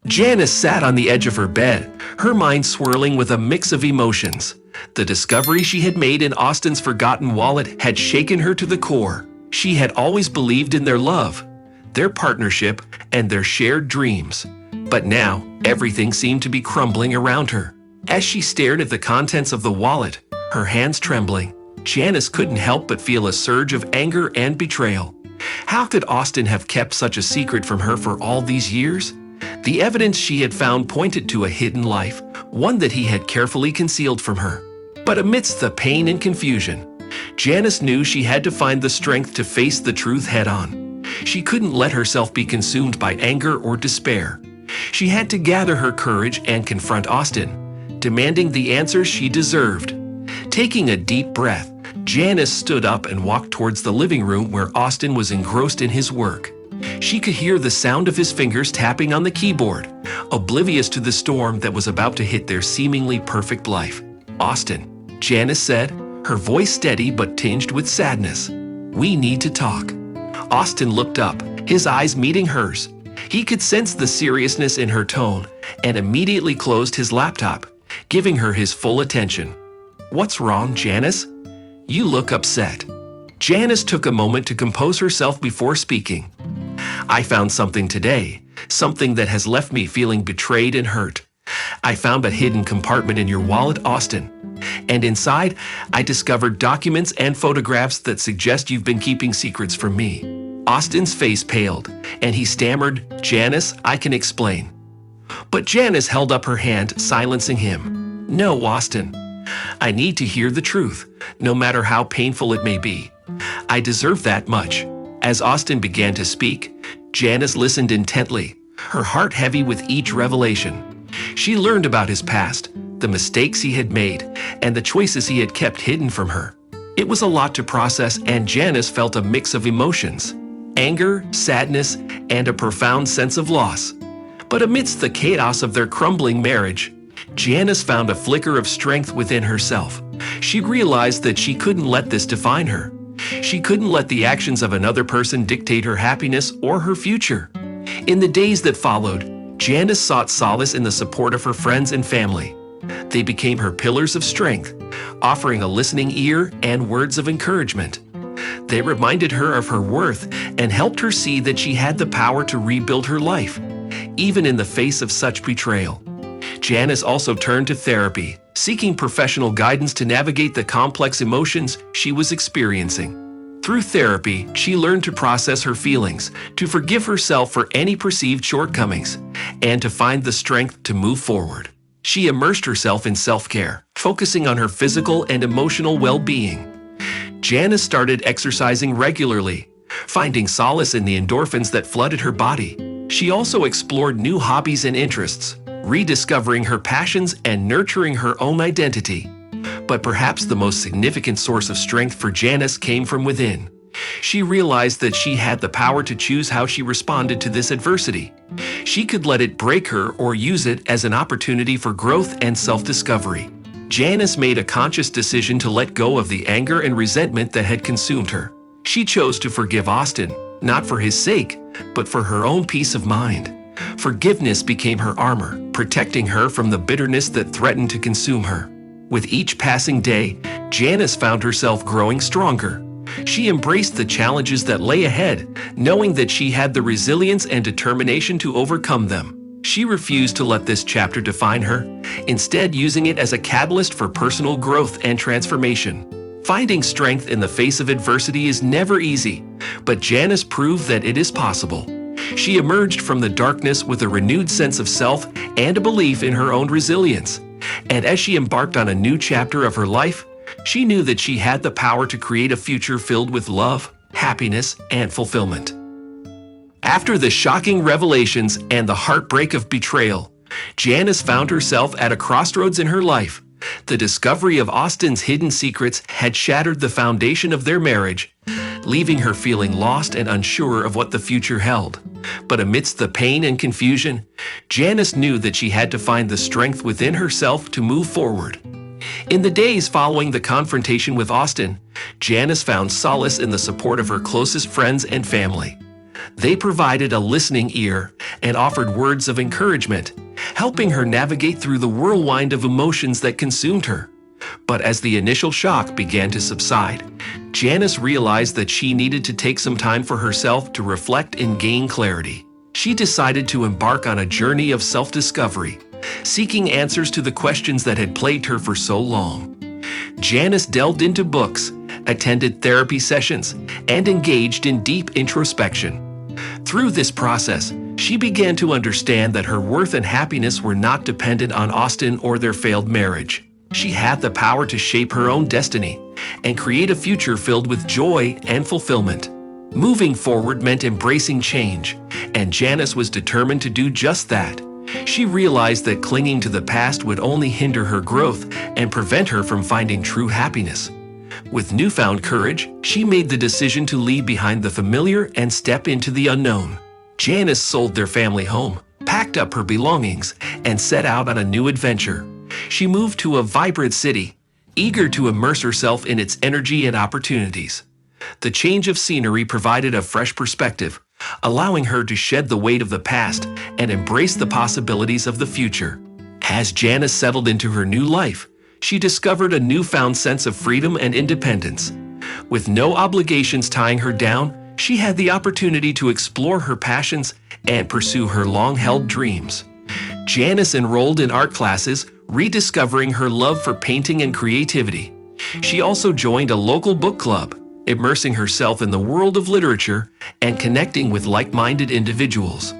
Janice sat on the edge of her bed, her mind swirling with a mix of emotions. The discovery she had made in Austin's forgotten wallet had shaken her to the core. She had always believed in their love, their partnership, and their shared dreams. But now, everything seemed to be crumbling around her. As she stared at the contents of the wallet, her hands trembling, Janice couldn't help but feel a surge of anger and betrayal. How could Austin have kept such a secret from her for all these years? The evidence she had found pointed to a hidden life, one that he had carefully concealed from her. But amidst the pain and confusion, Janice knew she had to find the strength to face the truth head-on. She couldn't let herself be consumed by anger or despair. She had to gather her courage and confront Austin, demanding the answers she deserved. Taking a deep breath, Janice stood up and walked towards the living room where Austin was engrossed in his work. She could hear the sound of his fingers tapping on the keyboard, oblivious to the storm that was about to hit their seemingly perfect life. "Austin," Janice said, her voice steady but tinged with sadness. "We need to talk." Austin looked up, his eyes meeting hers. He could sense the seriousness in her tone and immediately closed his laptop, giving her his full attention. "What's wrong, Janice? You look upset." Janice took a moment to compose herself before speaking. "I found something today, something that has left me feeling betrayed and hurt. I found a hidden compartment in your wallet, Austin. And inside, I discovered documents and photographs that suggest you've been keeping secrets from me." Austin's face paled, and he stammered, "Janice, I can explain." But Janice held up her hand, silencing him. "No, Austin. I need to hear the truth, no matter how painful it may be. I deserve that much." As Austin began to speak, Janice listened intently, her heart heavy with each revelation. She learned about his past, the mistakes he had made, and the choices he had kept hidden from her. It was a lot to process, and Janice felt a mix of emotions: anger, sadness, and a profound sense of loss. But amidst the chaos of their crumbling marriage, Janice found a flicker of strength within herself. She realized that she couldn't let this define her. She couldn't let the actions of another person dictate her happiness or her future. In the days that followed, Janice sought solace in the support of her friends and family. They became her pillars of strength, offering a listening ear and words of encouragement. They reminded her of her worth and helped her see that she had the power to rebuild her life, even in the face of such betrayal. Janice also turned to therapy, seeking professional guidance to navigate the complex emotions she was experiencing. Through therapy, she learned to process her feelings, to forgive herself for any perceived shortcomings, and to find the strength to move forward. She immersed herself in self-care, focusing on her physical and emotional well-being. Janice started exercising regularly, finding solace in the endorphins that flooded her body. She also explored new hobbies and interests, rediscovering her passions and nurturing her own identity. But perhaps the most significant source of strength for Janice came from within. She realized that she had the power to choose how she responded to this adversity. She could let it break her or use it as an opportunity for growth and self-discovery. Janice made a conscious decision to let go of the anger and resentment that had consumed her. She chose to forgive Austin, not for his sake, but for her own peace of mind. Forgiveness became her armor, protecting her from the bitterness that threatened to consume her. With each passing day, Janice found herself growing stronger. She embraced the challenges that lay ahead, knowing that she had the resilience and determination to overcome them. She refused to let this chapter define her, instead using it as a catalyst for personal growth and transformation. Finding strength in the face of adversity is never easy, but Janice proved that it is possible. She emerged from the darkness with a renewed sense of self and a belief in her own resilience. And as she embarked on a new chapter of her life, she knew that she had the power to create a future filled with love, happiness, and fulfillment. After the shocking revelations and the heartbreak of betrayal, Janice found herself at a crossroads in her life. The discovery of Austin's hidden secrets had shattered the foundation of their marriage, leaving her feeling lost and unsure of what the future held. But amidst the pain and confusion, Janice knew that she had to find the strength within herself to move forward. In the days following the confrontation with Austin, Janice found solace in the support of her closest friends and family. They provided a listening ear and offered words of encouragement, helping her navigate through the whirlwind of emotions that consumed her. But as the initial shock began to subside, Janice realized that she needed to take some time for herself to reflect and gain clarity. She decided to embark on a journey of self-discovery, seeking answers to the questions that had plagued her for so long. Janice delved into books, attended therapy sessions, and engaged in deep introspection. Through this process, she began to understand that her worth and happiness were not dependent on Austin or their failed marriage. She had the power to shape her own destiny and create a future filled with joy and fulfillment. Moving forward meant embracing change, and Janice was determined to do just that. She realized that clinging to the past would only hinder her growth and prevent her from finding true happiness. With newfound courage, she made the decision to leave behind the familiar and step into the unknown. Janice sold their family home, packed up her belongings, and set out on a new adventure. She moved to a vibrant city, eager to immerse herself in its energy and opportunities. The change of scenery provided a fresh perspective, allowing her to shed the weight of the past and embrace the possibilities of the future. As Janice settled into her new life, she discovered a newfound sense of freedom and independence. With no obligations tying her down, she had the opportunity to explore her passions and pursue her long-held dreams. Janice enrolled in art classes, rediscovering her love for painting and creativity. She also joined a local book club, immersing herself in the world of literature and connecting with like-minded individuals.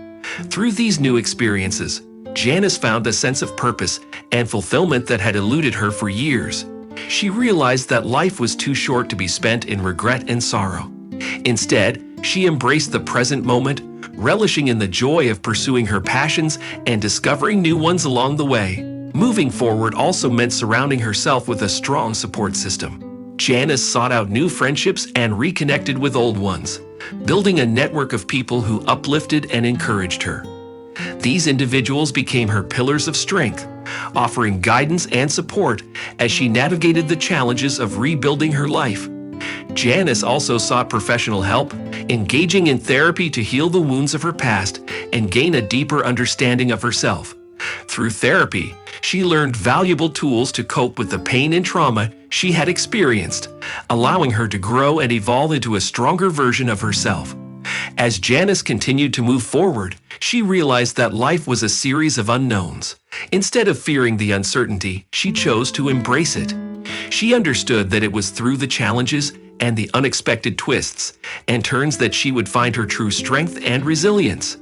Through these new experiences, Janice found a sense of purpose and fulfillment that had eluded her for years. She realized that life was too short to be spent in regret and sorrow. Instead, she embraced the present moment, relishing in the joy of pursuing her passions and discovering new ones along the way. Moving forward also meant surrounding herself with a strong support system. Janice sought out new friendships and reconnected with old ones, building a network of people who uplifted and encouraged her. These individuals became her pillars of strength, offering guidance and support as she navigated the challenges of rebuilding her life. Janice also sought professional help, engaging in therapy to heal the wounds of her past and gain a deeper understanding of herself. Through therapy, she learned valuable tools to cope with the pain and trauma she had experienced, allowing her to grow and evolve into a stronger version of herself. As Janice continued to move forward, she realized that life was a series of unknowns. Instead of fearing the uncertainty, she chose to embrace it. She understood that it was through the challenges and the unexpected twists and turns that she would find her true strength and resilience.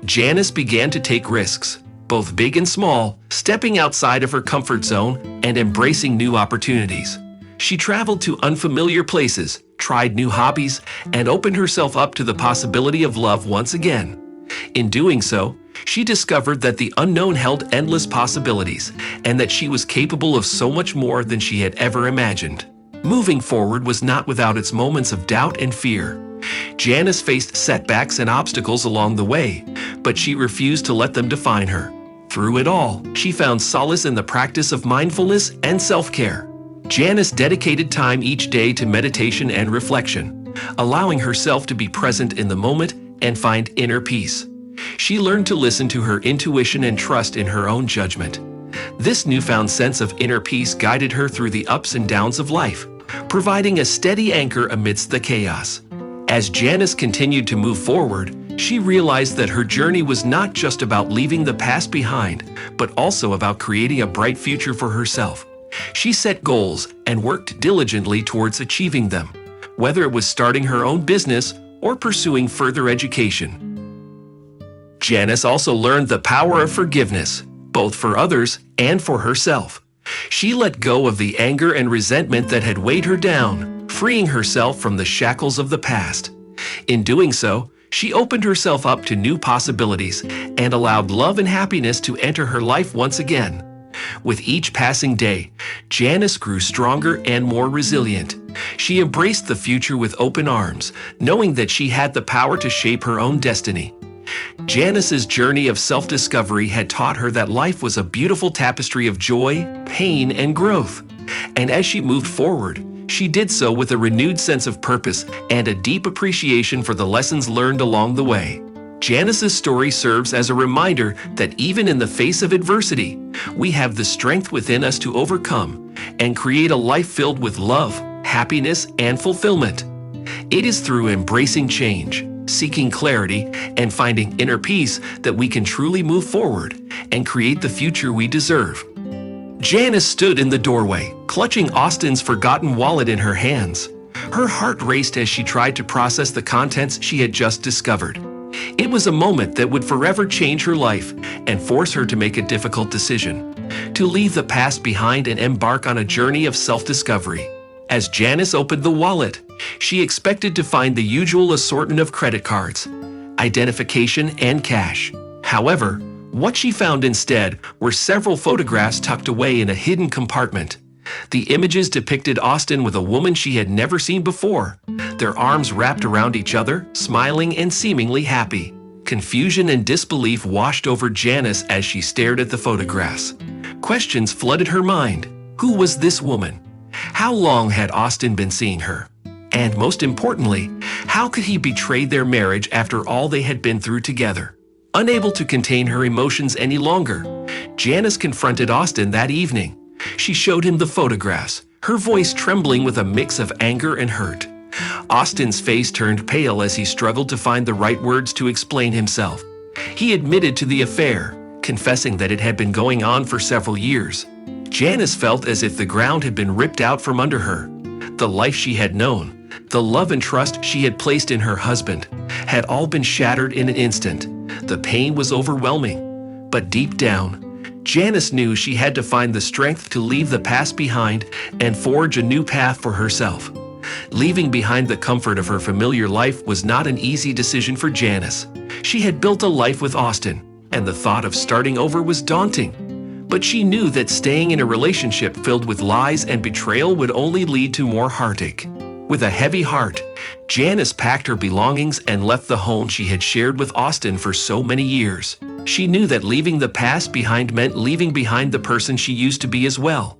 Janice began to take risks, both big and small, stepping outside of her comfort zone and embracing new opportunities. She traveled to unfamiliar places, tried new hobbies, and opened herself up to the possibility of love once again. In doing so, she discovered that the unknown held endless possibilities and that she was capable of so much more than she had ever imagined. Moving forward was not without its moments of doubt and fear. Janice faced setbacks and obstacles along the way, but she refused to let them define her. Through it all, she found solace in the practice of mindfulness and self-care. Janice dedicated time each day to meditation and reflection, allowing herself to be present in the moment and find inner peace. She learned to listen to her intuition and trust in her own judgment. This newfound sense of inner peace guided her through the ups and downs of life, providing a steady anchor amidst the chaos. As Janice continued to move forward, she realized that her journey was not just about leaving the past behind, but also about creating a bright future for herself. She set goals and worked diligently towards achieving them, whether it was starting her own business or pursuing further education. Janice also learned the power of forgiveness, both for others and for herself. She let go of the anger and resentment that had weighed her down, freeing herself from the shackles of the past. In doing so, she opened herself up to new possibilities and allowed love and happiness to enter her life once again. With each passing day, Janice grew stronger and more resilient. She embraced the future with open arms, knowing that she had the power to shape her own destiny. Janice's journey of self-discovery had taught her that life was a beautiful tapestry of joy, pain, and growth. And as she moved forward, She did so with a renewed sense of purpose and a deep appreciation for the lessons learned along the way. Janice's story serves as a reminder that even in the face of adversity, we have the strength within us to overcome and create a life filled with love, happiness, and fulfillment. It is through embracing change, seeking clarity, and finding inner peace that we can truly move forward and create the future we deserve. Janice stood in the doorway, clutching Austin's forgotten wallet in her hands. Her heart raced as she tried to process the contents she had just discovered. It was a moment that would forever change her life and force her to make a difficult decision, to leave the past behind and embark on a journey of self-discovery. As Janice opened the wallet, she expected to find the usual assortment of credit cards, identification, and cash. However, what she found instead were several photographs tucked away in a hidden compartment. The images depicted Austin with a woman she had never seen before, their arms wrapped around each other, smiling and seemingly happy. Confusion and disbelief washed over Janice as she stared at the photographs. Questions flooded her mind. Who was this woman? How long had Austin been seeing her? And most importantly, how could he betray their marriage after all they had been through together? Unable to contain her emotions any longer, Janice confronted Austin that evening. She showed him the photographs, her voice trembling with a mix of anger and hurt. Austin's face turned pale as he struggled to find the right words to explain himself. He admitted to the affair, confessing that it had been going on for several years. Janice felt as if the ground had been ripped out from under her. The life she had known, the love and trust she had placed in her husband, had all been shattered in an instant. The pain was overwhelming, but deep down, Janice knew she had to find the strength to leave the past behind and forge a new path for herself. Leaving behind the comfort of her familiar life was not an easy decision for Janice. She had built a life with Austin, and the thought of starting over was daunting. But she knew that staying in a relationship filled with lies and betrayal would only lead to more heartache. With a heavy heart, Janice packed her belongings and left the home she had shared with Austin for so many years. She knew that leaving the past behind meant leaving behind the person she used to be as well.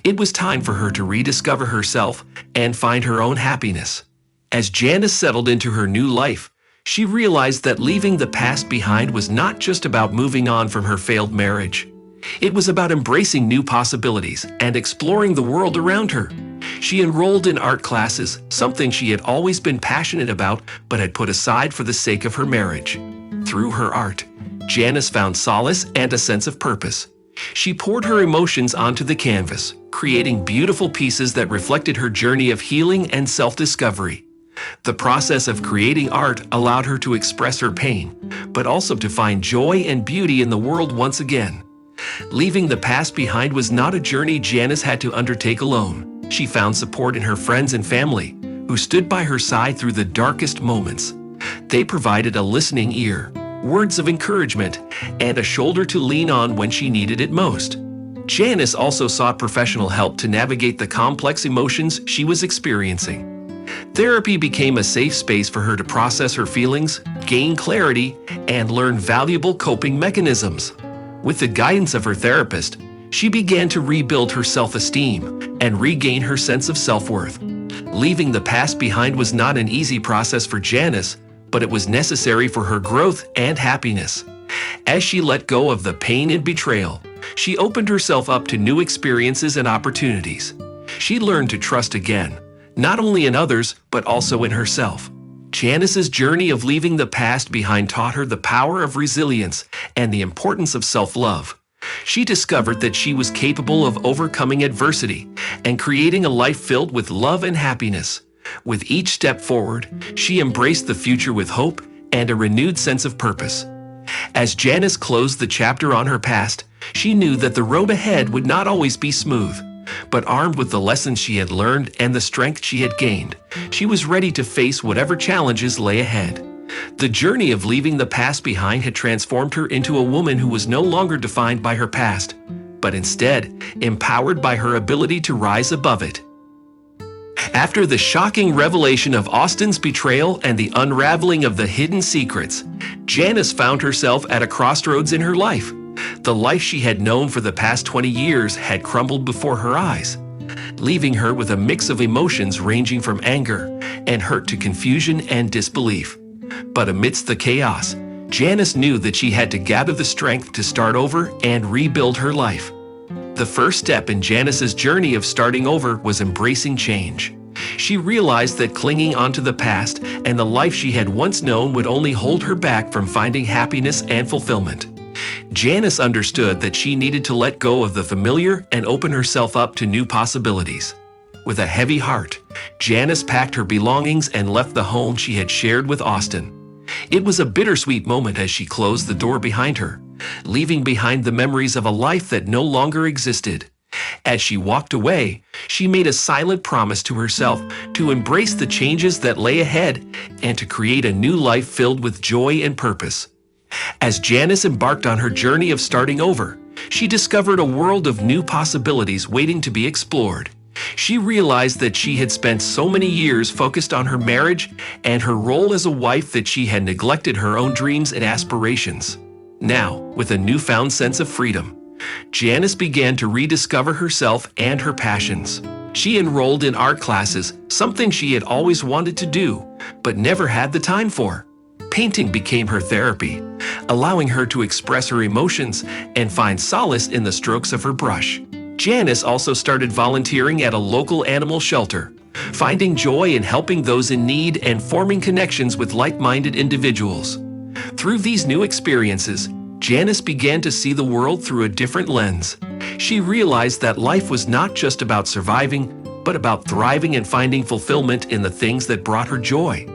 It was time for her to rediscover herself and find her own happiness. As Janice settled into her new life, she realized that leaving the past behind was not just about moving on from her failed marriage. It was about embracing new possibilities and exploring the world around her. She enrolled in art classes, something she had always been passionate about but had put aside for the sake of her marriage. Through her art, Janice found solace and a sense of purpose. She poured her emotions onto the canvas, creating beautiful pieces that reflected her journey of healing and self-discovery. The process of creating art allowed her to express her pain, but also to find joy and beauty in the world once again. Leaving the past behind was not a journey Janice had to undertake alone. She found support in her friends and family, who stood by her side through the darkest moments. They provided a listening ear, words of encouragement, and a shoulder to lean on when she needed it most. Janice also sought professional help to navigate the complex emotions she was experiencing. Therapy became a safe space for her to process her feelings, gain clarity, and learn valuable coping mechanisms. With the guidance of her therapist, she began to rebuild her self-esteem and regain her sense of self-worth. Leaving the past behind was not an easy process for Janice, but it was necessary for her growth and happiness. As she let go of the pain and betrayal, she opened herself up to new experiences and opportunities. She learned to trust again, not only in others, but also in herself. Janice's journey of leaving the past behind taught her the power of resilience and the importance of self-love. She discovered that she was capable of overcoming adversity and creating a life filled with love and happiness. With each step forward, she embraced the future with hope and a renewed sense of purpose. As Janice closed the chapter on her past, she knew that the road ahead would not always be smooth. But armed with the lessons she had learned and the strength she had gained, she was ready to face whatever challenges lay ahead. The journey of leaving the past behind had transformed her into a woman who was no longer defined by her past, but instead empowered by her ability to rise above it. After the shocking revelation of Austin's betrayal and the unraveling of the hidden secrets, Janice found herself at a crossroads in her life. The life she had known for the past 20 years had crumbled before her eyes. leaving her with a mix of emotions ranging from anger and hurt to confusion and disbelief. But amidst the chaos, Janice knew that she had to gather the strength to start over and rebuild her life. The first step in Janice's journey of starting over was embracing change. She realized that clinging onto the past and the life she had once known would only hold her back from finding happiness and fulfillment. Janice understood that she needed to let go of the familiar and open herself up to new possibilities. With a heavy heart, Janice packed her belongings and left the home she had shared with Austin. It was a bittersweet moment as she closed the door behind her, leaving behind the memories of a life that no longer existed. As she walked away, she made a silent promise to herself to embrace the changes that lay ahead and to create a new life filled with joy and purpose. As Janice embarked on her journey of starting over, she discovered a world of new possibilities waiting to be explored. She realized that she had spent so many years focused on her marriage and her role as a wife that she had neglected her own dreams and aspirations. Now, with a newfound sense of freedom, Janice began to rediscover herself and her passions. She enrolled in art classes, something she had always wanted to do, but never had the time for. Painting became her therapy, allowing her to express her emotions and find solace in the strokes of her brush. Janice also started volunteering at a local animal shelter, finding joy in helping those in need and forming connections with like-minded individuals. Through these new experiences, Janice began to see the world through a different lens. She realized that life was not just about surviving, but about thriving and finding fulfillment in the things that brought her joy.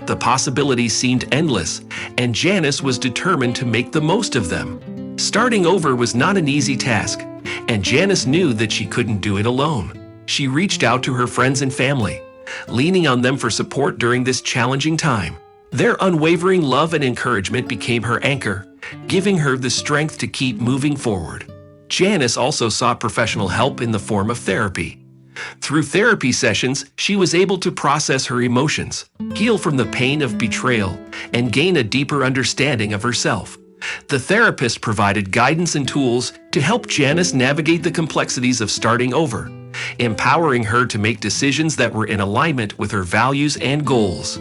The possibilities seemed endless, and Janice was determined to make the most of them. Starting over was not an easy task, and Janice knew that she couldn't do it alone. She reached out to her friends and family, leaning on them for support during this challenging time. Their unwavering love and encouragement became her anchor, giving her the strength to keep moving forward. Janice also sought professional help in the form of therapy. Through therapy sessions, she was able to process her emotions, heal from the pain of betrayal, and gain a deeper understanding of herself. The therapist provided guidance and tools to help Janice navigate the complexities of starting over, empowering her to make decisions that were in alignment with her values and goals.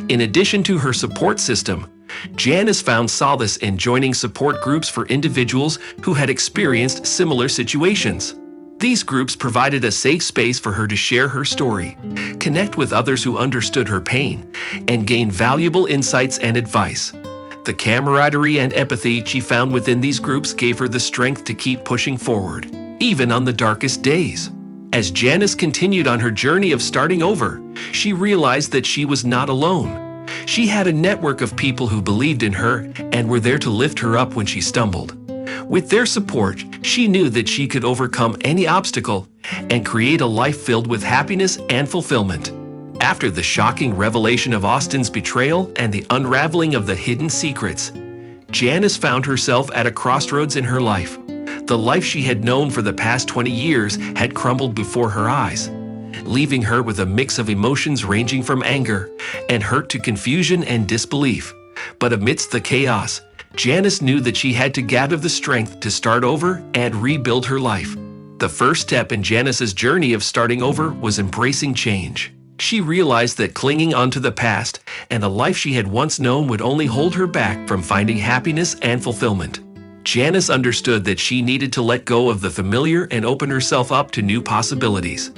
In addition to her support system, Janice found solace in joining support groups for individuals who had experienced similar situations. These groups provided a safe space for her to share her story, connect with others who understood her pain, and gain valuable insights and advice. The camaraderie and empathy she found within these groups gave her the strength to keep pushing forward, even on the darkest days. As Janice continued on her journey of starting over, she realized that she was not alone. She had a network of people who believed in her and were there to lift her up when she stumbled. With their support, she knew that she could overcome any obstacle and create a life filled with happiness and fulfillment. After the shocking revelation of Austin's betrayal and the unraveling of the hidden secrets, Janice found herself at a crossroads in her life. The life she had known for the past 20 years had crumbled before her eyes, leaving her with a mix of emotions ranging from anger and hurt to confusion and disbelief. But amidst the chaos, Janice knew that she had to gather the strength to start over and rebuild her life. The first step in Janice's journey of starting over was embracing change. She realized that clinging onto the past and the life she had once known would only hold her back from finding happiness and fulfillment. Janice understood that she needed to let go of the familiar and open herself up to new possibilities.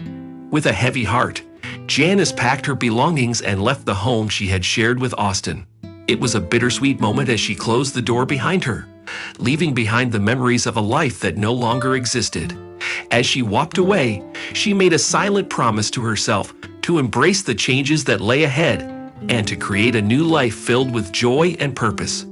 With a heavy heart, Janice packed her belongings and left the home she had shared with Austin. It was a bittersweet moment as she closed the door behind her, leaving behind the memories of a life that no longer existed. As she walked away, she made a silent promise to herself to embrace the changes that lay ahead and to create a new life filled with joy and purpose.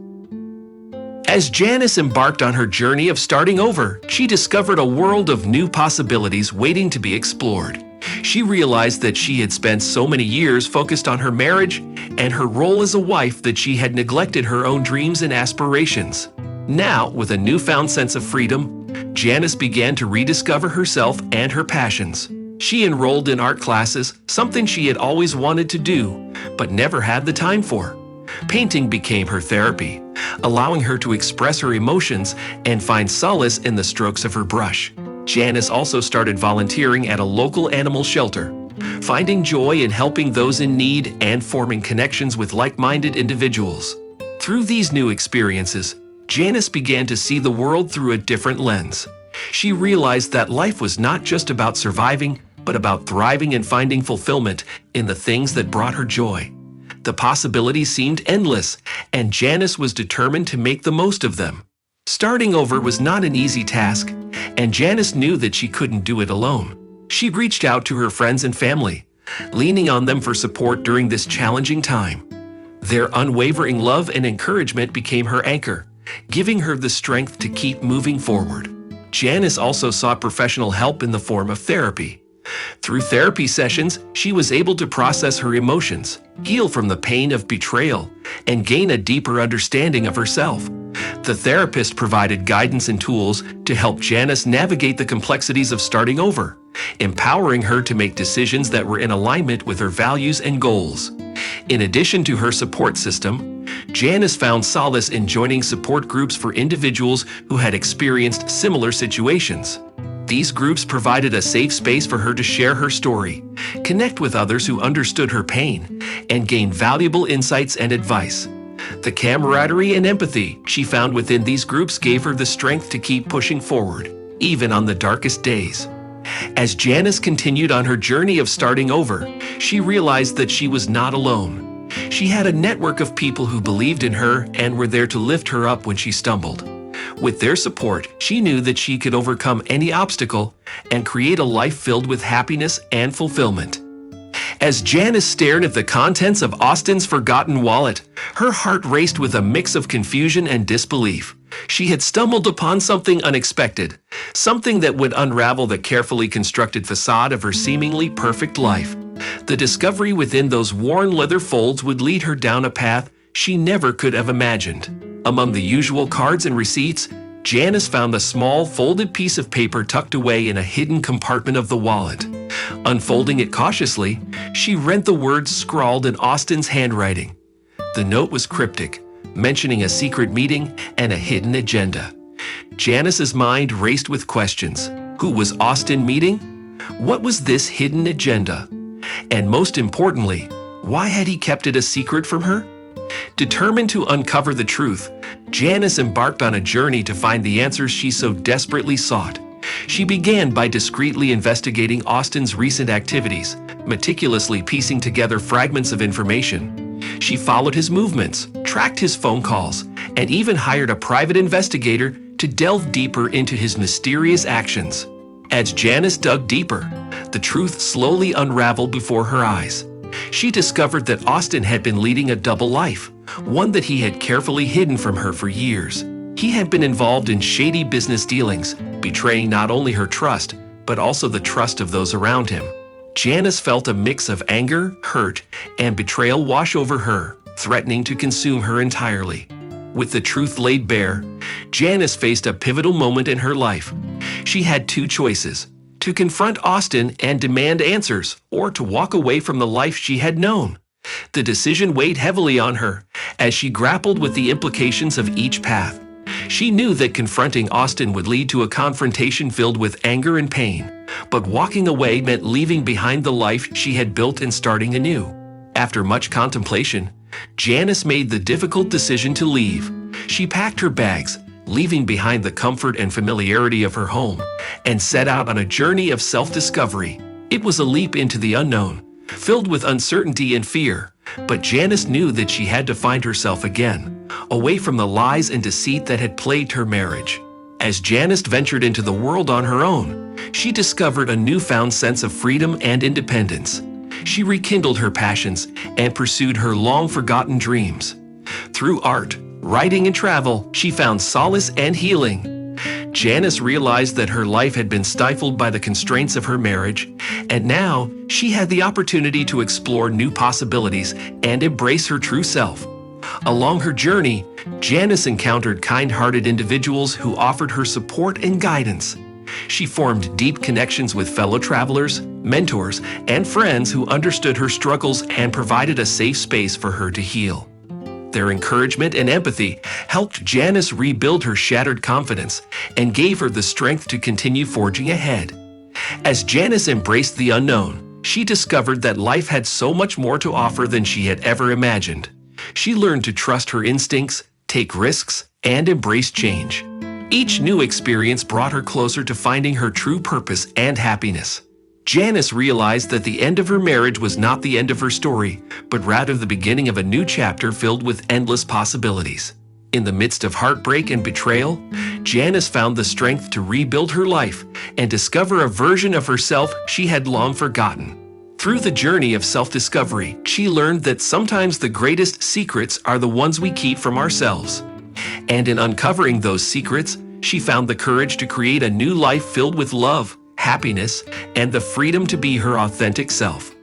As Janice embarked on her journey of starting over, she discovered a world of new possibilities waiting to be explored. She realized that she had spent so many years focused on her marriage and her role as a wife that she had neglected her own dreams and aspirations. Now, with a newfound sense of freedom, Janice began to rediscover herself and her passions. She enrolled in art classes, something she had always wanted to do, but never had the time for. Painting became her therapy, allowing her to express her emotions and find solace in the strokes of her brush. Janice also started volunteering at a local animal shelter, finding joy in helping those in need and forming connections with like-minded individuals. Through these new experiences, Janice began to see the world through a different lens. She realized that life was not just about surviving, but about thriving and finding fulfillment in the things that brought her joy. The possibilities seemed endless, and Janice was determined to make the most of them. Starting over was not an easy task, and Janice knew that she couldn't do it alone. She reached out to her friends and family, leaning on them for support during this challenging time. Their unwavering love and encouragement became her anchor, giving her the strength to keep moving forward. Janice also sought professional help in the form of therapy. Through therapy sessions, she was able to process her emotions, heal from the pain of betrayal, and gain a deeper understanding of herself. The therapist provided guidance and tools to help Janice navigate the complexities of starting over, empowering her to make decisions that were in alignment with her values and goals. In addition to her support system, Janice found solace in joining support groups for individuals who had experienced similar situations. These groups provided a safe space for her to share her story, connect with others who understood her pain, and gain valuable insights and advice. The camaraderie and empathy she found within these groups gave her the strength to keep pushing forward, even on the darkest days. As Janice continued on her journey of starting over, she realized that she was not alone. She had a network of people who believed in her and were there to lift her up when she stumbled. With their support, she knew that she could overcome any obstacle and create a life filled with happiness and fulfillment. As Janice stared at the contents of Austin's forgotten wallet, her heart raced with a mix of confusion and disbelief. She had stumbled upon something unexpected, something that would unravel the carefully constructed facade of her seemingly perfect life. The discovery within those worn leather folds would lead her down a path she never could have imagined. Among the usual cards and receipts, Janice found a small folded piece of paper tucked away in a hidden compartment of the wallet. Unfolding it cautiously, she read the words scrawled in Austin's handwriting. The note was cryptic, mentioning a secret meeting and a hidden agenda. Janice's mind raced with questions. Who was Austin meeting? What was this hidden agenda? And most importantly, why had he kept it a secret from her? Determined to uncover the truth, Janice embarked on a journey to find the answers she so desperately sought. She began by discreetly investigating Austin's recent activities, meticulously piecing together fragments of information. She followed his movements, tracked his phone calls, and even hired a private investigator to delve deeper into his mysterious actions. As Janice dug deeper, the truth slowly unraveled before her eyes. She discovered that Austin had been leading a double life, one that he had carefully hidden from her for years. He had been involved in shady business dealings, betraying not only her trust, but also the trust of those around him. Janice felt a mix of anger, hurt, and betrayal wash over her, threatening to consume her entirely. With the truth laid bare, Janice faced a pivotal moment in her life. She had two choices: to confront Austin and demand answers, or to walk away from the life she had known. The decision weighed heavily on her as she grappled with the implications of each path. She knew that confronting Austin would lead to a confrontation filled with anger and pain, but walking away meant leaving behind the life she had built and starting anew. After much contemplation, Janice made the difficult decision to leave. She packed her bags, leaving behind the comfort and familiarity of her home, and set out on a journey of self-discovery. It was a leap into the unknown, filled with uncertainty and fear, but Janice knew that she had to find herself again, away from the lies and deceit that had plagued her marriage. As Janice ventured into the world on her own, she discovered a newfound sense of freedom and independence. She rekindled her passions and pursued her long-forgotten dreams. Through art, writing, and travel, she found solace and healing. Janice realized that her life had been stifled by the constraints of her marriage, and now she had the opportunity to explore new possibilities and embrace her true self. Along her journey, Janice encountered kind-hearted individuals who offered her support and guidance. She formed deep connections with fellow travelers, mentors, and friends who understood her struggles and provided a safe space for her to heal. Their encouragement and empathy helped Janice rebuild her shattered confidence and gave her the strength to continue forging ahead. As Janice embraced the unknown, she discovered that life had so much more to offer than she had ever imagined. She learned to trust her instincts, take risks, and embrace change. Each new experience brought her closer to finding her true purpose and happiness. Janice realized that the end of her marriage was not the end of her story, but rather the beginning of a new chapter filled with endless possibilities. In the midst of heartbreak and betrayal, Janice found the strength to rebuild her life and discover a version of herself she had long forgotten. Through the journey of self-discovery, she learned that sometimes the greatest secrets are the ones we keep from ourselves. And in uncovering those secrets, she found the courage to create a new life filled with love, happiness, and the freedom to be her authentic self.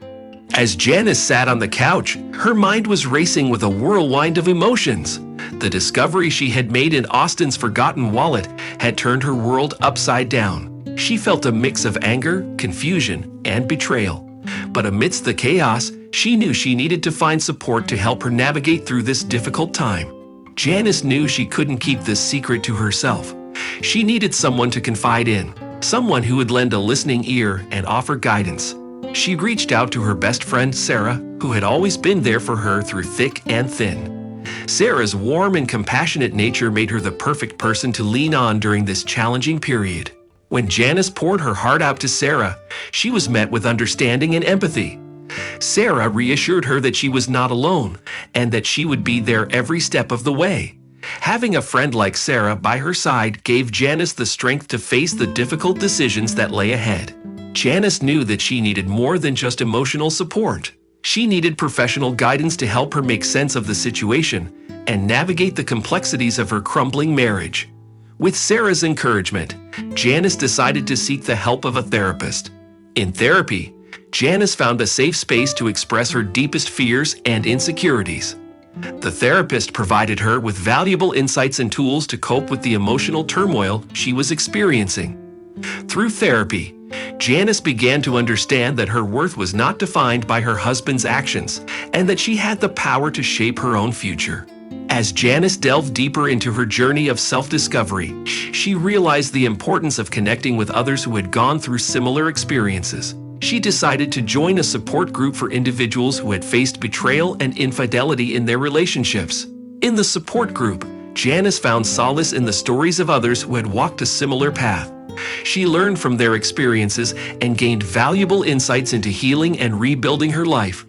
As Janice sat on the couch, her mind was racing with a whirlwind of emotions. The discovery she had made in Austin's forgotten wallet had turned her world upside down. She felt a mix of anger, confusion, and betrayal. But amidst the chaos, she knew she needed to find support to help her navigate through this difficult time. Janice knew she couldn't keep this secret to herself. She needed someone to confide in, someone who would lend a listening ear and offer guidance. She reached out to her best friend Sarah, who had always been there for her through thick and thin. Sarah's warm and compassionate nature made her the perfect person to lean on during this challenging period. When Janice poured her heart out to Sarah, she was met with understanding and empathy. Sarah reassured her that she was not alone and that she would be there every step of the way. Having a friend like Sarah by her side gave Janice the strength to face the difficult decisions that lay ahead. Janice knew that she needed more than just emotional support. She needed professional guidance to help her make sense of the situation and navigate the complexities of her crumbling marriage. With Sarah's encouragement, Janice decided to seek the help of a therapist. In therapy, Janice found a safe space to express her deepest fears and insecurities. The therapist provided her with valuable insights and tools to cope with the emotional turmoil she was experiencing. Through therapy, Janice began to understand that her worth was not defined by her husband's actions and that she had the power to shape her own future. As Janice delved deeper into her journey of self-discovery, she realized the importance of connecting with others who had gone through similar experiences. She decided to join a support group for individuals who had faced betrayal and infidelity in their relationships. In the support group, Janice found solace in the stories of others who had walked a similar path. She learned from their experiences and gained valuable insights into healing and rebuilding her life.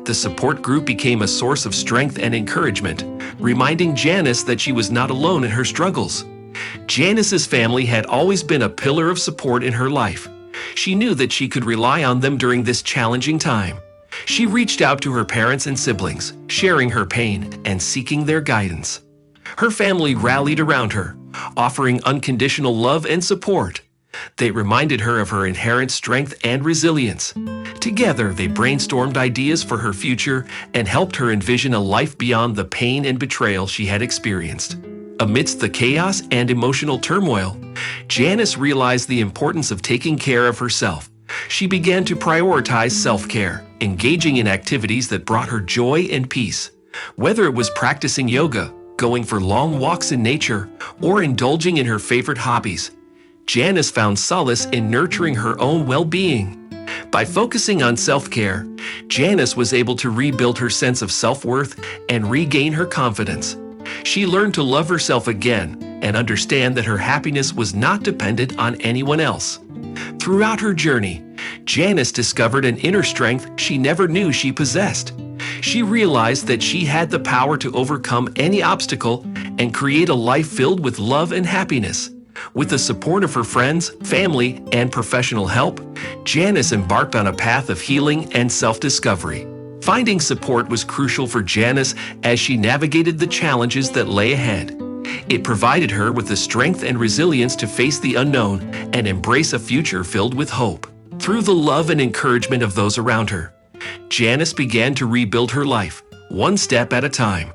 The support group became a source of strength and encouragement, reminding Janice that she was not alone in her struggles. Janice's family had always been a pillar of support in her life. She knew that she could rely on them during this challenging time. She reached out to her parents and siblings, sharing her pain and seeking their guidance. Her family rallied around her, offering unconditional love and support. They reminded her of her inherent strength and resilience. Together, they brainstormed ideas for her future and helped her envision a life beyond the pain and betrayal she had experienced. Amidst the chaos and emotional turmoil, Janice realized the importance of taking care of herself. She began to prioritize self-care, engaging in activities that brought her joy and peace. Whether it was practicing yoga, going for long walks in nature, or indulging in her favorite hobbies, Janice found solace in nurturing her own well-being. By focusing on self-care, Janice was able to rebuild her sense of self-worth and regain her confidence. She learned to love herself again and understand that her happiness was not dependent on anyone else. Throughout her journey, Janice discovered an inner strength she never knew she possessed. She realized that she had the power to overcome any obstacle and create a life filled with love and happiness. With the support of her friends, family, and professional help, Janice embarked on a path of healing and self-discovery. Finding support was crucial for Janice as she navigated the challenges that lay ahead. It provided her with the strength and resilience to face the unknown and embrace a future filled with hope. Through the love and encouragement of those around her, Janice began to rebuild her life, one step at a time.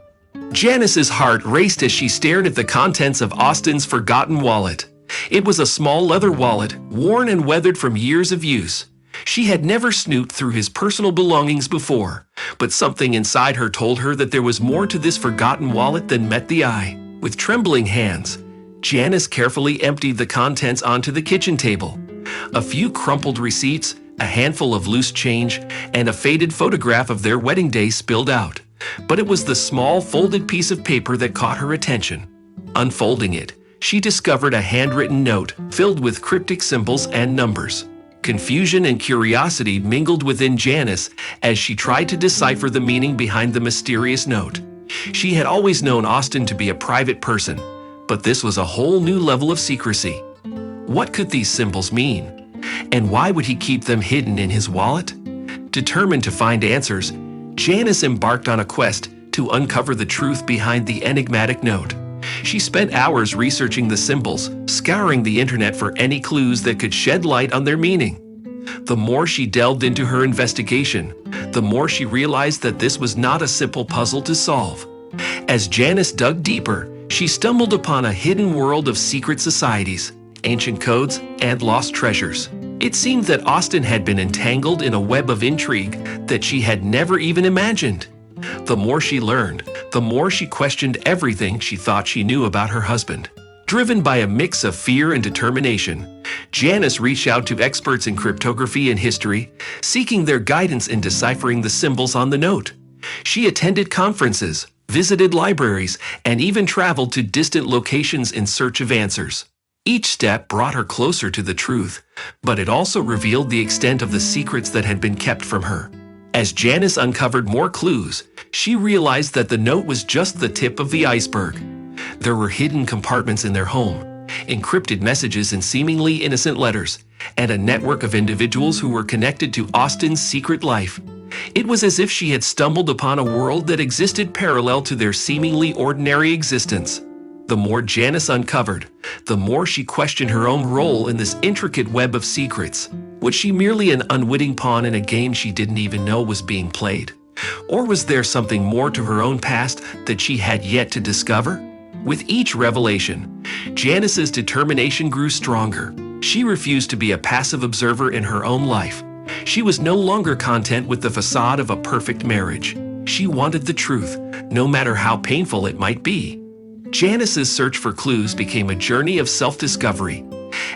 Janice's heart raced as she stared at the contents of Austin's forgotten wallet. It was a small leather wallet, worn and weathered from years of use. She had never snooped through his personal belongings before, but something inside her told her that there was more to this forgotten wallet than met the eye. With trembling hands, Janice carefully emptied the contents onto the kitchen table. A few crumpled receipts, a handful of loose change, and a faded photograph of their wedding day spilled out. But it was the small, folded piece of paper that caught her attention. Unfolding it, she discovered a handwritten note filled with cryptic symbols and numbers. Confusion and curiosity mingled within Janice as she tried to decipher the meaning behind the mysterious note. She had always known Austin to be a private person, but this was a whole new level of secrecy. What could these symbols mean? And why would he keep them hidden in his wallet? Determined to find answers, Janice embarked on a quest to uncover the truth behind the enigmatic note. She spent hours researching the symbols, scouring the internet for any clues that could shed light on their meaning. The more she delved into her investigation, the more she realized that this was not a simple puzzle to solve. As Janice dug deeper, she stumbled upon a hidden world of secret societies, ancient codes, and lost treasures. It seemed that Austin had been entangled in a web of intrigue that she had never even imagined. The more she learned, the more she questioned everything she thought she knew about her husband. Driven by a mix of fear and determination, Janice reached out to experts in cryptography and history, seeking their guidance in deciphering the symbols on the note. She attended conferences, visited libraries, and even traveled to distant locations in search of answers. Each step brought her closer to the truth, but it also revealed the extent of the secrets that had been kept from her. As Janice uncovered more clues, she realized that the note was just the tip of the iceberg. There were hidden compartments in their home, encrypted messages in seemingly innocent letters, and a network of individuals who were connected to Austin's secret life. It was as if she had stumbled upon a world that existed parallel to their seemingly ordinary existence. The more Janice uncovered, the more she questioned her own role in this intricate web of secrets. Was she merely an unwitting pawn in a game she didn't even know was being played? Or was there something more to her own past that she had yet to discover? With each revelation, Janice's determination grew stronger. She refused to be a passive observer in her own life. She was no longer content with the facade of a perfect marriage. She wanted the truth, no matter how painful it might be. Janice's search for clues became a journey of self-discovery.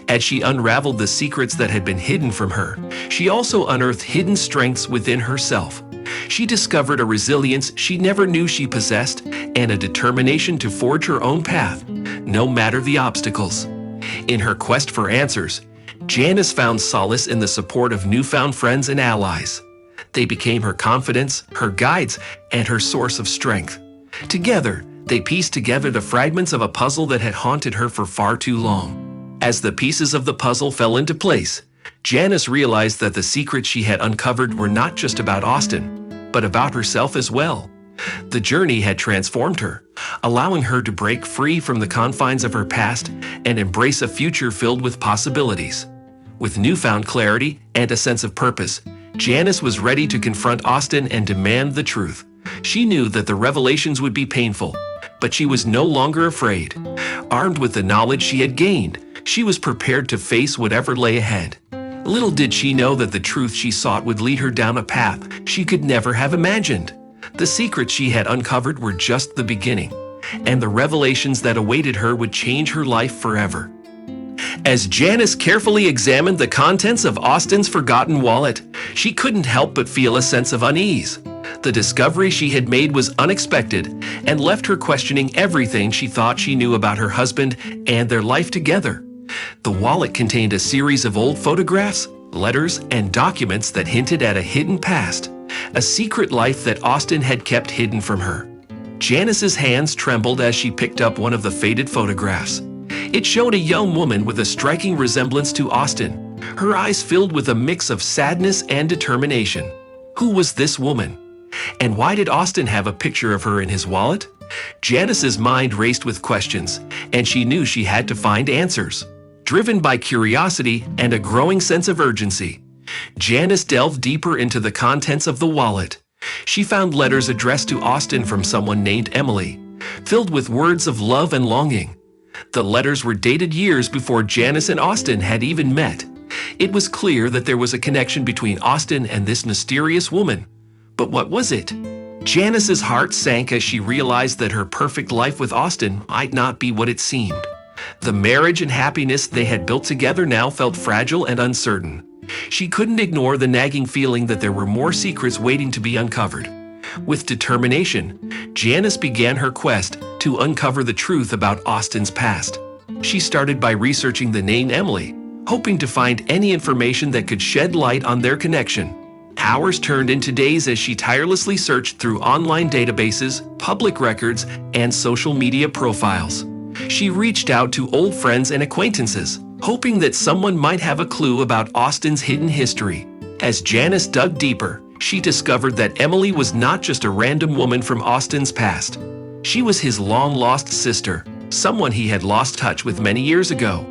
As she unraveled the secrets that had been hidden from her, she also unearthed hidden strengths within herself. She discovered a resilience she never knew she possessed and a determination to forge her own path, no matter the obstacles. In her quest for answers, Janice found solace in the support of newfound friends and allies. They became her confidence, her guides, and her source of strength. Together, they pieced together the fragments of a puzzle that had haunted her for far too long. As the pieces of the puzzle fell into place, Janice realized that the secrets she had uncovered were not just about Austin, but about herself as well. The journey had transformed her, allowing her to break free from the confines of her past and embrace a future filled with possibilities. With newfound clarity and a sense of purpose, Janice was ready to confront Austin and demand the truth. She knew that the revelations would be painful, but she was no longer afraid. Armed with the knowledge she had gained, she was prepared to face whatever lay ahead. Little did she know that the truth she sought would lead her down a path she could never have imagined. The secrets she had uncovered were just the beginning, and the revelations that awaited her would change her life forever. As Janice carefully examined the contents of Austin's forgotten wallet, she couldn't help but feel a sense of unease. The discovery she had made was unexpected and left her questioning everything she thought she knew about her husband and their life together. The wallet contained a series of old photographs, letters, and documents that hinted at a hidden past, a secret life that Austin had kept hidden from her. Janice's hands trembled as she picked up one of the faded photographs. It showed a young woman with a striking resemblance to Austin, her eyes filled with a mix of sadness and determination. Who was this woman? And why did Austin have a picture of her in his wallet? Janice's mind raced with questions, and she knew she had to find answers. Driven by curiosity and a growing sense of urgency, Janice delved deeper into the contents of the wallet. She found letters addressed to Austin from someone named Emily, filled with words of love and longing. The letters were dated years before Janice and Austin had even met. It was clear that there was a connection between Austin and this mysterious woman. But what was it? Janice's heart sank as she realized that her perfect life with Austin might not be what it seemed. The marriage and happiness they had built together now felt fragile and uncertain. She couldn't ignore the nagging feeling that there were more secrets waiting to be uncovered. With determination, Janice began her quest to uncover the truth about Austin's past. She started by researching the name Emily, hoping to find any information that could shed light on their connection. Hours turned into days as she tirelessly searched through online databases, public records, and social media profiles. She reached out to old friends and acquaintances, hoping that someone might have a clue about Austin's hidden history. As Janice dug deeper, she discovered that Emily was not just a random woman from Austin's past. She was his long-lost sister, someone he had lost touch with many years ago.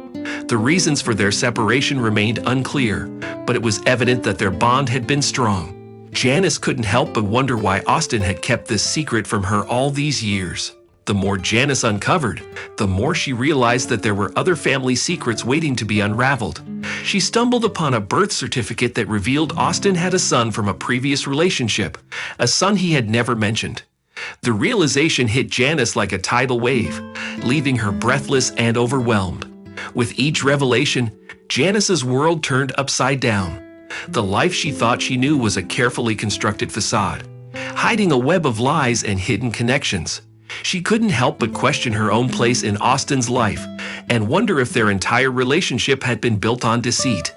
The reasons for their separation remained unclear, but it was evident that their bond had been strong. Janice couldn't help but wonder why Austin had kept this secret from her all these years. The more Janice uncovered, the more she realized that there were other family secrets waiting to be unraveled. She stumbled upon a birth certificate that revealed Austin had a son from a previous relationship, a son he had never mentioned. The realization hit Janice like a tidal wave, leaving her breathless and overwhelmed. With each revelation, Janice's world turned upside down. The life she thought she knew was a carefully constructed facade, hiding a web of lies and hidden connections. She couldn't help but question her own place in Austin's life and wonder if their entire relationship had been built on deceit.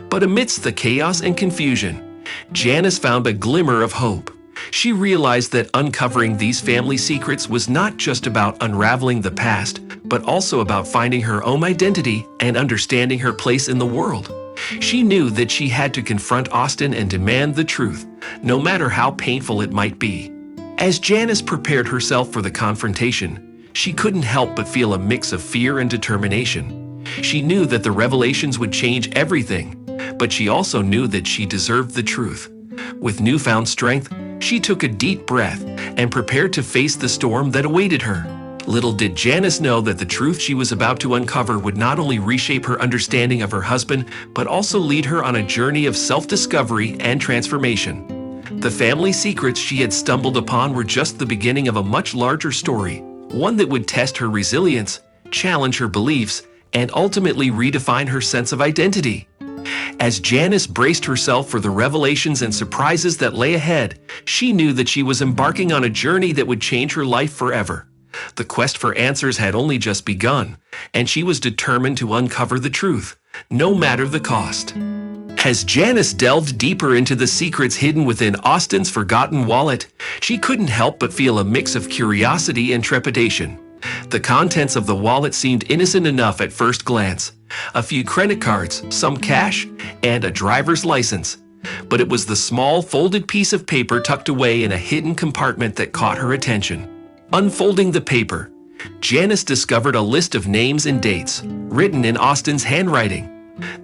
But amidst the chaos and confusion, Janice found a glimmer of hope. She realized that uncovering these family secrets was not just about unraveling the past, but also about finding her own identity and understanding her place in the world. She knew that she had to confront Austin and demand the truth, no matter how painful it might be. As Janice prepared herself for the confrontation, she couldn't help but feel a mix of fear and determination. She knew that the revelations would change everything, but she also knew that she deserved the truth. With newfound strength, she took a deep breath and prepared to face the storm that awaited her. Little did Janice know that the truth she was about to uncover would not only reshape her understanding of her husband, but also lead her on a journey of self-discovery and transformation. The family secrets she had stumbled upon were just the beginning of a much larger story, one that would test her resilience, challenge her beliefs, and ultimately redefine her sense of identity. As Janice braced herself for the revelations and surprises that lay ahead, she knew that she was embarking on a journey that would change her life forever. The quest for answers had only just begun, and she was determined to uncover the truth, no matter the cost. As Janice delved deeper into the secrets hidden within Austin's forgotten wallet, she couldn't help but feel a mix of curiosity and trepidation. The contents of the wallet seemed innocent enough at first glance. A few credit cards, some cash, and a driver's license. But it was the small, folded piece of paper tucked away in a hidden compartment that caught her attention. Unfolding the paper, Janice discovered a list of names and dates, written in Austin's handwriting.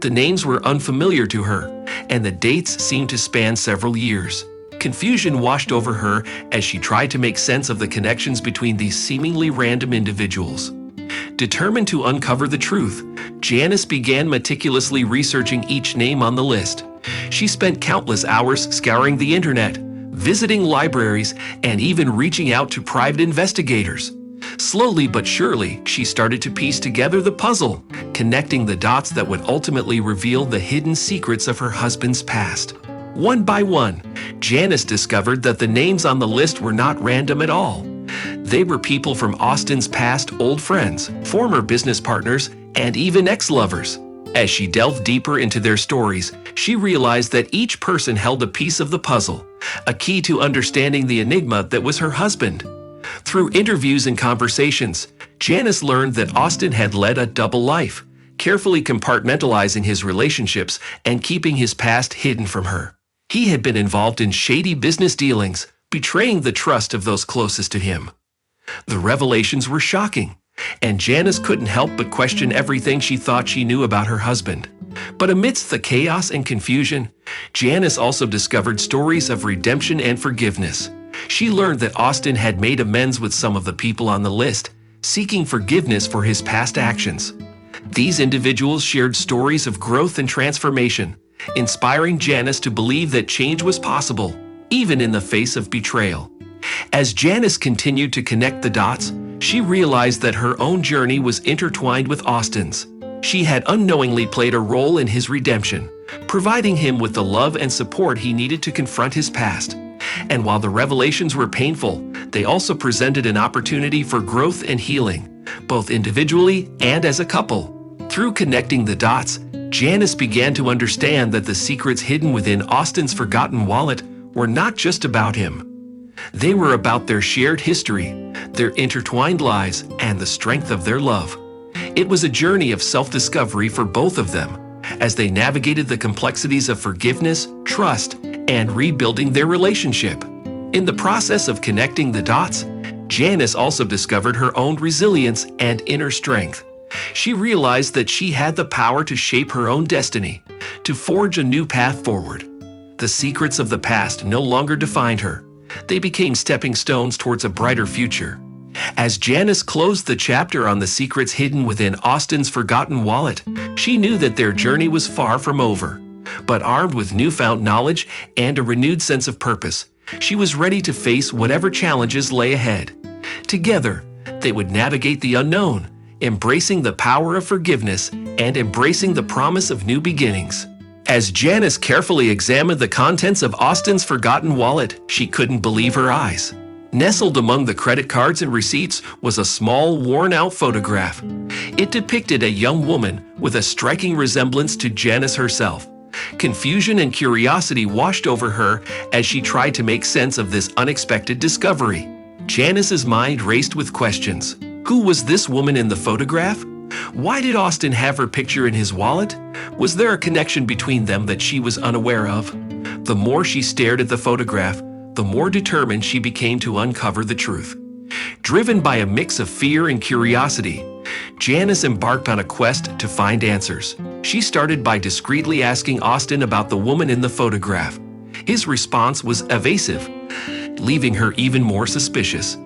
The names were unfamiliar to her, and the dates seemed to span several years. Confusion washed over her as she tried to make sense of the connections between these seemingly random individuals. Determined to uncover the truth, Janice began meticulously researching each name on the list. She spent countless hours scouring the internet, visiting libraries, and even reaching out to private investigators. Slowly but surely, she started to piece together the puzzle, connecting the dots that would ultimately reveal the hidden secrets of her husband's past. One by one, Janice discovered that the names on the list were not random at all. They were people from Austin's past, old friends, former business partners, and even ex-lovers. As she delved deeper into their stories, she realized that each person held a piece of the puzzle, a key to understanding the enigma that was her husband. Through interviews and conversations, Janice learned that Austin had led a double life, carefully compartmentalizing his relationships and keeping his past hidden from her. He had been involved in shady business dealings, betraying the trust of those closest to him. The revelations were shocking, and Janice couldn't help but question everything she thought she knew about her husband. But amidst the chaos and confusion, Janice also discovered stories of redemption and forgiveness. She learned that Austin had made amends with some of the people on the list, seeking forgiveness for his past actions. These individuals shared stories of growth and transformation, inspiring Janice to believe that change was possible, even in the face of betrayal. As Janice continued to connect the dots, she realized that her own journey was intertwined with Austin's. She had unknowingly played a role in his redemption, providing him with the love and support he needed to confront his past. And while the revelations were painful, they also presented an opportunity for growth and healing, both individually and as a couple. Through connecting the dots, Janice began to understand that the secrets hidden within Austin's forgotten wallet were not just about him. They were about their shared history, their intertwined lives, and the strength of their love. It was a journey of self-discovery for both of them, as they navigated the complexities of forgiveness, trust, and rebuilding their relationship. In the process of connecting the dots, Janice also discovered her own resilience and inner strength. She realized that she had the power to shape her own destiny, to forge a new path forward. The secrets of the past no longer defined her. They became stepping stones towards a brighter future. As Janice closed the chapter on the secrets hidden within Austin's forgotten wallet, she knew that their journey was far from over. But armed with newfound knowledge and a renewed sense of purpose, she was ready to face whatever challenges lay ahead. Together, they would navigate the unknown, embracing the power of forgiveness and embracing the promise of new beginnings. As Janice carefully examined the contents of Austin's forgotten wallet, she couldn't believe her eyes. Nestled among the credit cards and receipts was a small, worn-out photograph. It depicted a young woman with a striking resemblance to Janice herself. Confusion and curiosity washed over her as she tried to make sense of this unexpected discovery. Janice's mind raced with questions. Who was this woman in the photograph? Why did Austin have her picture in his wallet? Was there a connection between them that she was unaware of? The more she stared at the photograph, the more determined she became to uncover the truth. Driven by a mix of fear and curiosity, Janice embarked on a quest to find answers. She started by discreetly asking Austin about the woman in the photograph. His response was evasive, leaving her even more suspicious.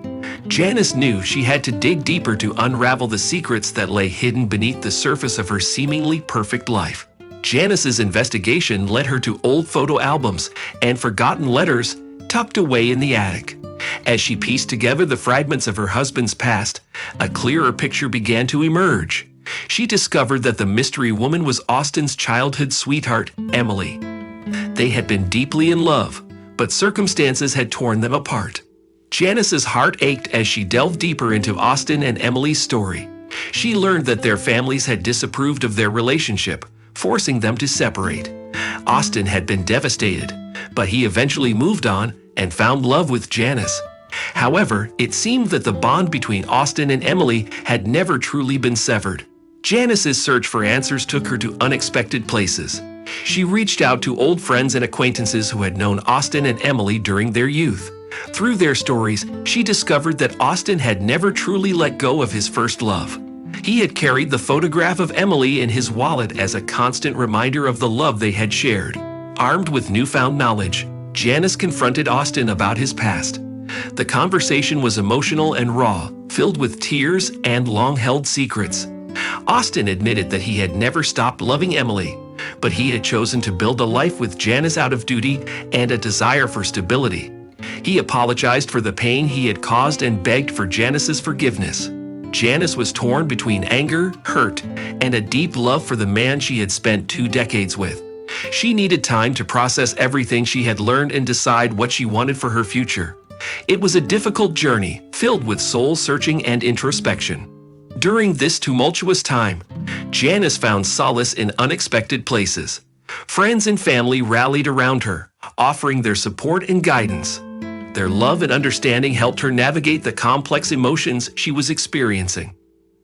Janice knew she had to dig deeper to unravel the secrets that lay hidden beneath the surface of her seemingly perfect life. Janice's investigation led her to old photo albums and forgotten letters tucked away in the attic. As she pieced together the fragments of her husband's past, a clearer picture began to emerge. She discovered that the mystery woman was Austin's childhood sweetheart, Emily. They had been deeply in love, but circumstances had torn them apart. Janice's heart ached as she delved deeper into Austin and Emily's story. She learned that their families had disapproved of their relationship, forcing them to separate. Austin had been devastated, but he eventually moved on and found love with Janice. However, it seemed that the bond between Austin and Emily had never truly been severed. Janice's search for answers took her to unexpected places. She reached out to old friends and acquaintances who had known Austin and Emily during their youth. Through their stories, she discovered that Austin had never truly let go of his first love. He had carried the photograph of Emily in his wallet as a constant reminder of the love they had shared. Armed with newfound knowledge, Janice confronted Austin about his past. The conversation was emotional and raw, filled with tears and long-held secrets. Austin admitted that he had never stopped loving Emily, but he had chosen to build a life with Janice out of duty and a desire for stability. He apologized for the pain he had caused and begged for Janice's forgiveness. Janice was torn between anger, hurt, and a deep love for the man she had spent 2 decades with. She needed time to process everything she had learned and decide what she wanted for her future. It was a difficult journey, filled with soul-searching and introspection. During this tumultuous time, Janice found solace in unexpected places. Friends and family rallied around her, offering their support and guidance. Their love and understanding helped her navigate the complex emotions she was experiencing.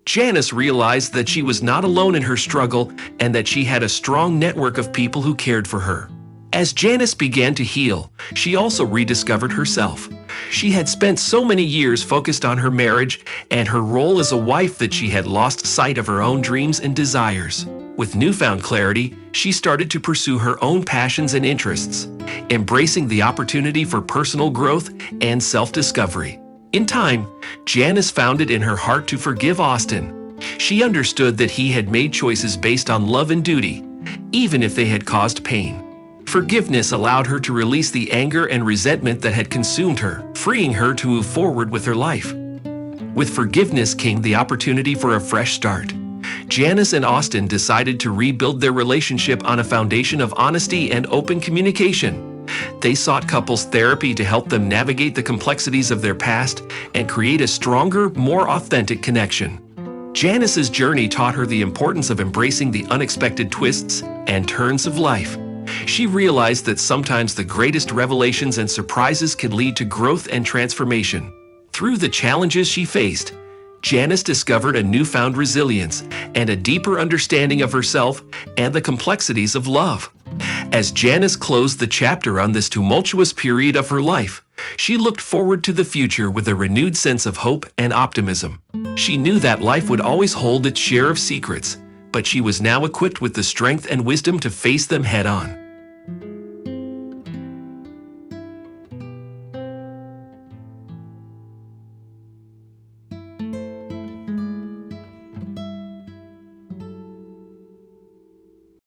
Janice realized that she was not alone in her struggle and that she had a strong network of people who cared for her. As Janice began to heal, she also rediscovered herself. She had spent so many years focused on her marriage and her role as a wife that she had lost sight of her own dreams and desires. With newfound clarity, she started to pursue her own passions and interests, embracing the opportunity for personal growth and self-discovery. In time, Janice found it in her heart to forgive Austin. She understood that he had made choices based on love and duty, even if they had caused pain. Forgiveness allowed her to release the anger and resentment that had consumed her, freeing her to move forward with her life. With forgiveness came the opportunity for a fresh start. Janice and Austin decided to rebuild their relationship on a foundation of honesty and open communication. They sought couples therapy to help them navigate the complexities of their past and create a stronger, more authentic connection. Janice's journey taught her the importance of embracing the unexpected twists and turns of life. She realized that sometimes the greatest revelations and surprises can lead to growth and transformation. Through the challenges she faced, Janice discovered a newfound resilience and a deeper understanding of herself and the complexities of love. As Janice closed the chapter on this tumultuous period of her life, she looked forward to the future with a renewed sense of hope and optimism. She knew that life would always hold its share of secrets, but she was now equipped with the strength and wisdom to face them head-on.